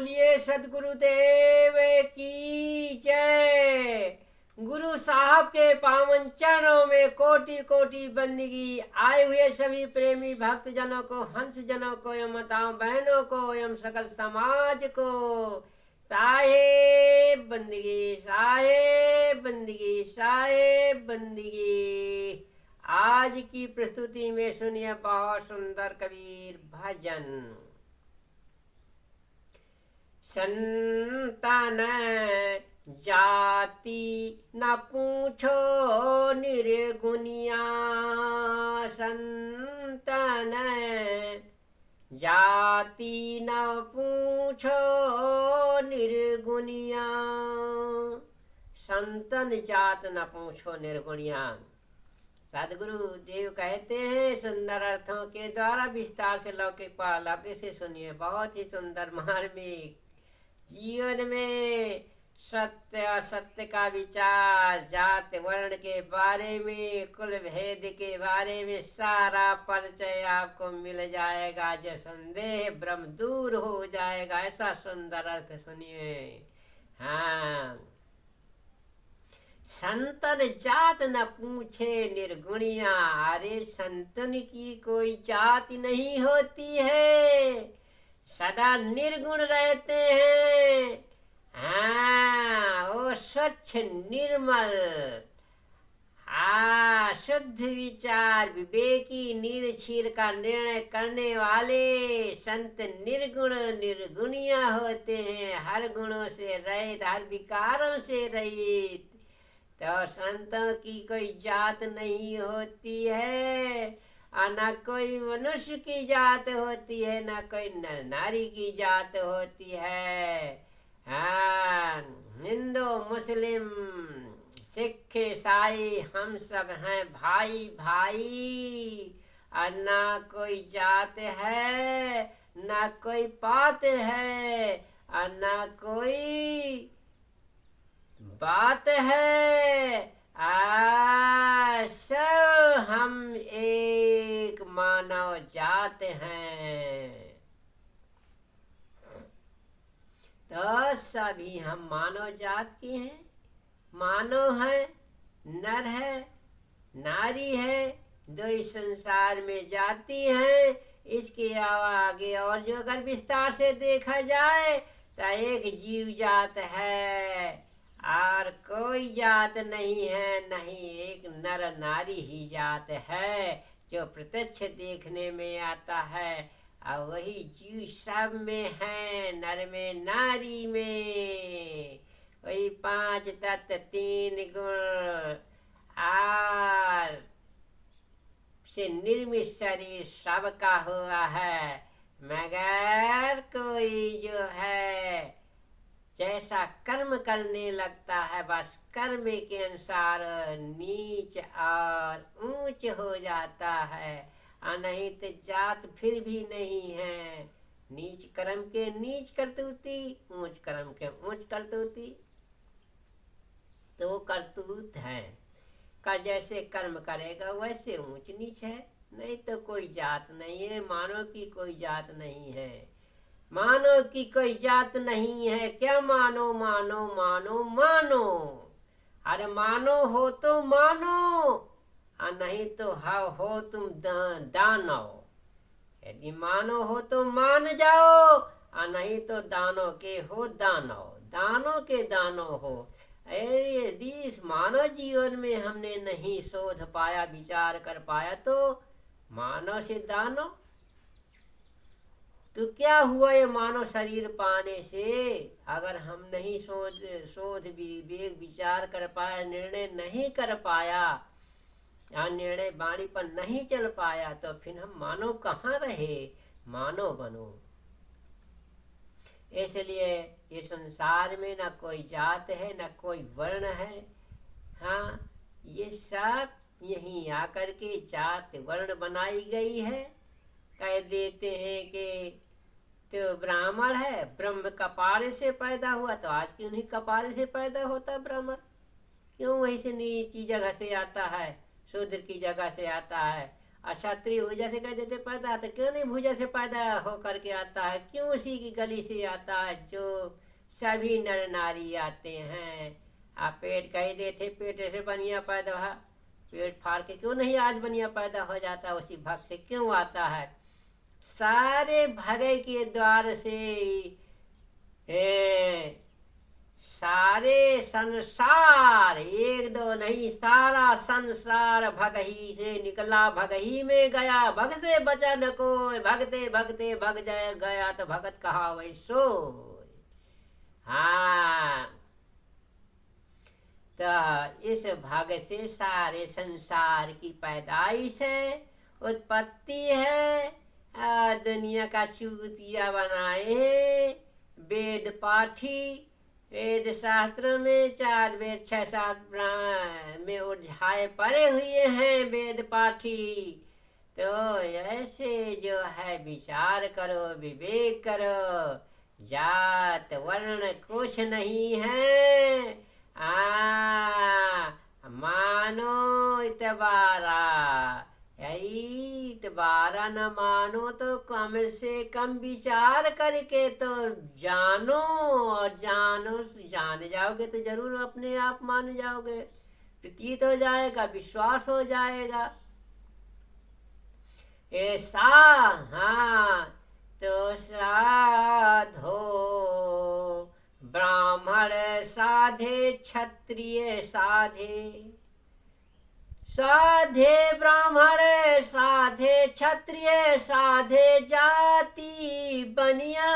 बोलिए सदगुरुदेव की जय। गुरु साहब के पावन चरणों में कोटि कोटि बंदगी। आए हुए सभी प्रेमी भक्त जनों को, हंस जनों को, एवं माताओं बहनों को, एवं सकल समाज को साहेब बंदगी, साहेब बंदगी, साहेब बंदगी। आज की प्रस्तुति में सुनिए बहुत सुंदर कबीर भजन। संतन जाति न पूछो निर्गुनिया, संतन जाति न पूछो निर्गुनिया, संतन जात न पूछो निर्गुनिया। सदगुरु देव कहते हैं सुंदर अर्थों के द्वारा विस्तार से लौकिक पालौकिक से सुनिए। बहुत ही सुंदर मार्मिक जीवन में सत्य असत्य का विचार, जात वर्ण के बारे में, कुल भेद के बारे में सारा परिचय आपको मिल जाएगा। जो संदेह भ्रम दूर हो जाएगा। ऐसा सुंदर अर्थ सुनिए। हाँ, संतन जात न पूछे निर्गुणिया। अरे संतन की कोई जाति नहीं होती है, सदा निर्गुण रहते हैं। हाँ, वो स्वच्छ निर्मल, शुद्ध विचार, विवेकी निर्क्षीर का निर्णय करने वाले संत निर्गुण निर्गुणिया होते हैं। हर गुणों से रहित, हर विकारों से रहित। तो संतों की कोई जात नहीं होती है, और न कोई मनुष्य की जात होती है, न कोई नर नारी की जात होती है। हाँ, हिंदू मुस्लिम सिख ईसाई हम सब हैं भाई भाई। और न कोई जात है, न कोई पात है, और न कोई बात है। सब हम एक मानव जात हैं। तो सभी हम मानव जात के हैं। मानव है, नर है, नारी है, दो इस संसार में जाति है। इसके आगे और जो अगर विस्तार से देखा जाए तो एक जीव जात है, और कोई जात नहीं है, नहीं एक नर नारी ही जात है जो प्रत्यक्ष देखने में आता है। और वही जीव सब में है, नर में नारी में। वही 5 तत्व 3 गुण आर से निर्मित शरीर सबका हुआ है। मगर कोई जो है जैसा कर्म करने लगता है, बस कर्म के अनुसार नीच और ऊंच हो जाता है। और नहीं तो जात फिर भी नहीं है। नीच कर्म के नीच करतूती, ऊंच कर्म के ऊंच करतूती। तो करतूत है का जैसे कर्म करेगा वैसे ऊंच नीच है। नहीं तो कोई जात नहीं है। मानव की कोई जात नहीं है। मानो की कोई जात नहीं है। क्या मानो मानो मानो मानो। अरे मानो हो तो मानो, और नहीं तो हो तुम दानव। यदि मानो हो तो मान जाओ, और नहीं तो दानव के हो दानव, दानों के दानव हो। यदि इस मानव जीवन में हमने नहीं शोध पाया, विचार कर पाया, तो मानव से दानव तो क्या हुआ ये मानव शरीर पाने से? अगर हम नहीं शोध विवेक विचार कर पाया, निर्णय नहीं कर पाया, या निर्णय वाणी पर नहीं चल पाया, तो फिर हम मानव कहाँ रहे? मानव बनो। इसलिए ये संसार में न कोई जात है, न कोई वर्ण है। हाँ, ये सब यहीं आकर के जात वर्ण बनाई गई है। कह देते हैं कि तो ब्राह्मण है, ब्रह्म कपारे से पैदा हुआ, तो आज क्यों नहीं कपारे से पैदा होता ब्राह्मण? क्यों वहीं से नीची जगह से आता है, शूद्र की जगह से आता है? क्षत्रिय भुजा से कह देते पैदा, तो क्यों नहीं भुजा से पैदा हो करके आता है? क्यों उसी की गली से आता है जो सभी नर नारी आते हैं? आप पेट कह देते पेट से बनिया पैदा हुआ, पेट फाड़ के क्यों नहीं आज बनिया पैदा हो जाता? उसी भग से क्यों आता है? सारे भगे के द्वार से सारे संसार, एक दो नहीं सारा संसार भगही से निकला, भगही में गया, भग से बचा न कोई, भगते भगते भग जाए गया तो भगत कहा वैसो। हाँ, तो इस भग से सारे संसार की पैदाइश है, उत्पत्ति है। दुनिया का चूतिया बनाए वेद पाठी, वेद शास्त्र में 4 वेद 6 7 में उलझाए पड़े हुए हैं वेद पाठी। तो ऐसे जो है विचार करो, विवेक करो, जात वर्ण कुछ नहीं है। मानो इतबारा, इतबारा न मानो तो कम से कम विचार करके तो जानो, और जान जाओगे तो जरूर अपने आप मान जाओगे, प्रतीत हो जाएगा, विश्वास हो जाएगा ऐसा। हाँ, तो साधो ब्राह्मण साधे, क्षत्रिय साधे, साधे ब्राह्मण साधे, क्षत्रिय साधे जाति बनिया,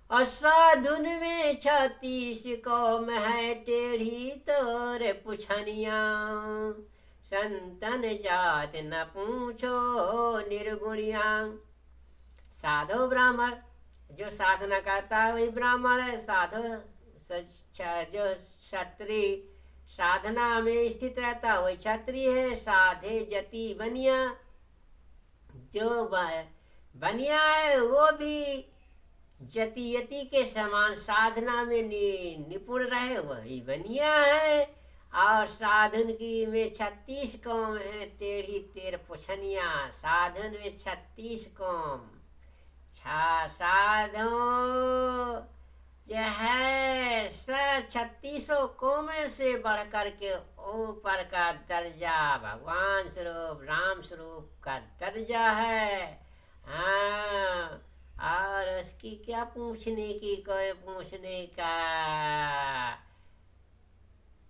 और साधुन में 36 कौम है टेढ़ी तोरे पुछनिया, संतन जात न पूछो निर्गुणिया। साधो ब्राह्मण, जो साधना करता है वही ब्राह्मण है। साधु जो क्षत्रिय साधना में स्थित रहता है वही क्षत्रिय है। साधे जति बनिया, जो बनिया है वो भी जति यति के समान साधना में निपुण रहे वही बनिया है। और साधन की में 36 कौम है टेढ़ी तेर पुछनिया, साधन में 36 कौम। साधो जो है 36 कौम से बढ़ कर के ऊपर का दर्जा भगवान स्वरूप राम स्वरूप का दर्जा है। हाँ, और उसकी क्या पूछने की, कोई पूछने का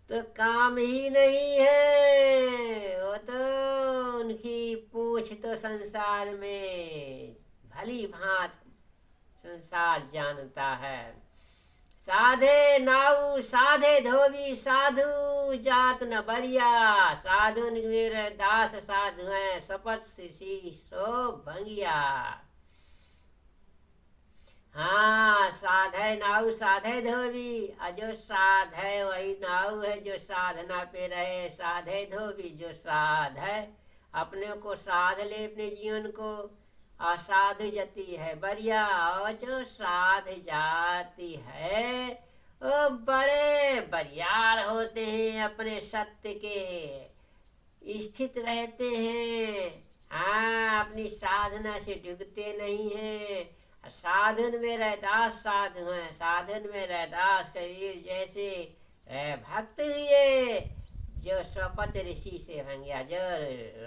तो काम ही नहीं है। वो तो उनकी पूछ तो संसार में भली भांत संसार जानता है। साधे नाऊ साधे धोबी, साधु जात न बरिया, साधु मेरे दास साधु हैं, शपथ सी सो भंगिया। हाँ, साधे नाऊ साधे धोबी, जो साध है वही नाऊ है जो साधना पे रहे। साधे धोबी, जो साध है अपने को साध ले अपने जीवन को, असाधु जाति है बढ़िया। और जो साध जाति है वो बड़े बरियार होते हैं, अपने सत्य के स्थित रहते हैं। हाँ, अपनी साधना से डूबते नहीं हैं। साधन में रहदास साधु हैं, साधन में रहदास कबीर जैसे भक्त हुए जो स्वपत ऋषि से भंगिया, जो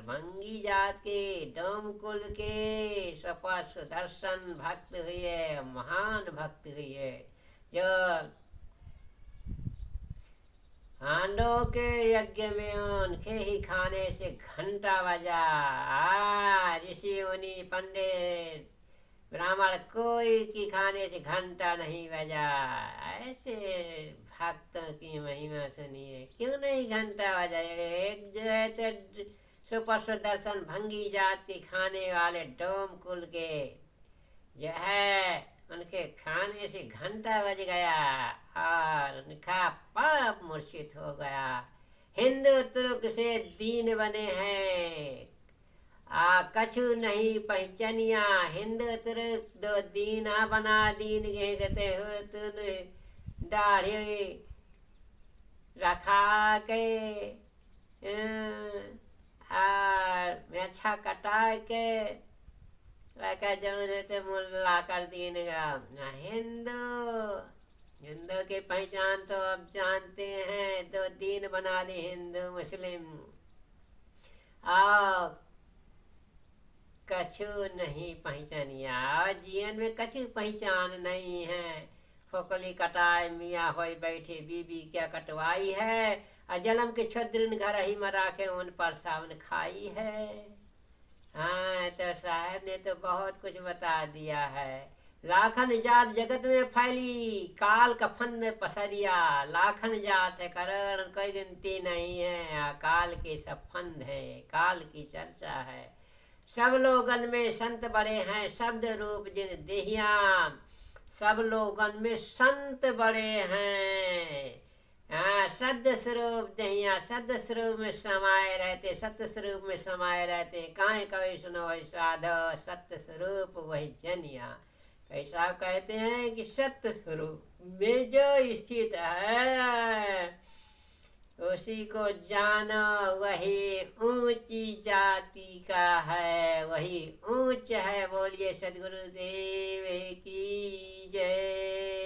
भंगी जात के डोम कुल के स्वपत सुदर्शन भक्त हुए, महान भक्त हुए। जो पांडवों के यज्ञ में उनके ही खाने से घंटा बजा। ऋषि मुनि पंडित ब्राह्मण कोई की खाने से घंटा नहीं बजा। ऐसे भक्तों की महिमा सुनिए, क्यों नहीं घंटा बजाएगा? एक जो है तो सुपर सुदर्शन भंगी जात के खाने वाले डोम कुल के जो है उनके खाने से घंटा बज गया और उनका पाप मूर्छित हो गया। हिंदू तुर्क से दीन बने हैं, कछु नहीं पहचानिया। हिंदू तुर्क दो दीना बना दीन कहते हो तूने दाढ़ी रखा के और मेछा कटा के लड़का जौन है मुल्ला कर दीनेगा। हिंदू हिंदू की पहचान तो अब जानते हैं, दो दीन बना दी, हिंदू मुस्लिम। आओ कछु नहीं पहचानिया, जीवन में कछु पहचान नहीं है। फोकली कटाए मियाँ होई बैठे, बीबी क्या कटवाई है। और जलम के छद्रिन घर ही मरा के उन पर सावन खाई है। हाँ, तो साहब ने तो बहुत कुछ बता दिया है। लाखन जात जगत में फैली, काल का फंद पसरिया। लाखन जात है, करण कोई गिनती नहीं है। काल के सब फंद है, काल की चर्चा है। सब लोगन में संत बड़े हैं, शब्द रूप जिन देहिया। सब लोगन में संत बड़े हैं, हाँ, सद स्वरूप दहिया। सद स्वरूप में समाये रहते, सत्य स्वरूप में समाये रहते। काहे कवि सुनो वही साधो, सत्य स्वरूप वही जनिया। कैसा कहते हैं कि सत्य स्वरूप में जो स्थित है उसी को जानो, वही ऊंची जाति का है, वही ऊंच है। बोलिए सदगुरुदेव की जय।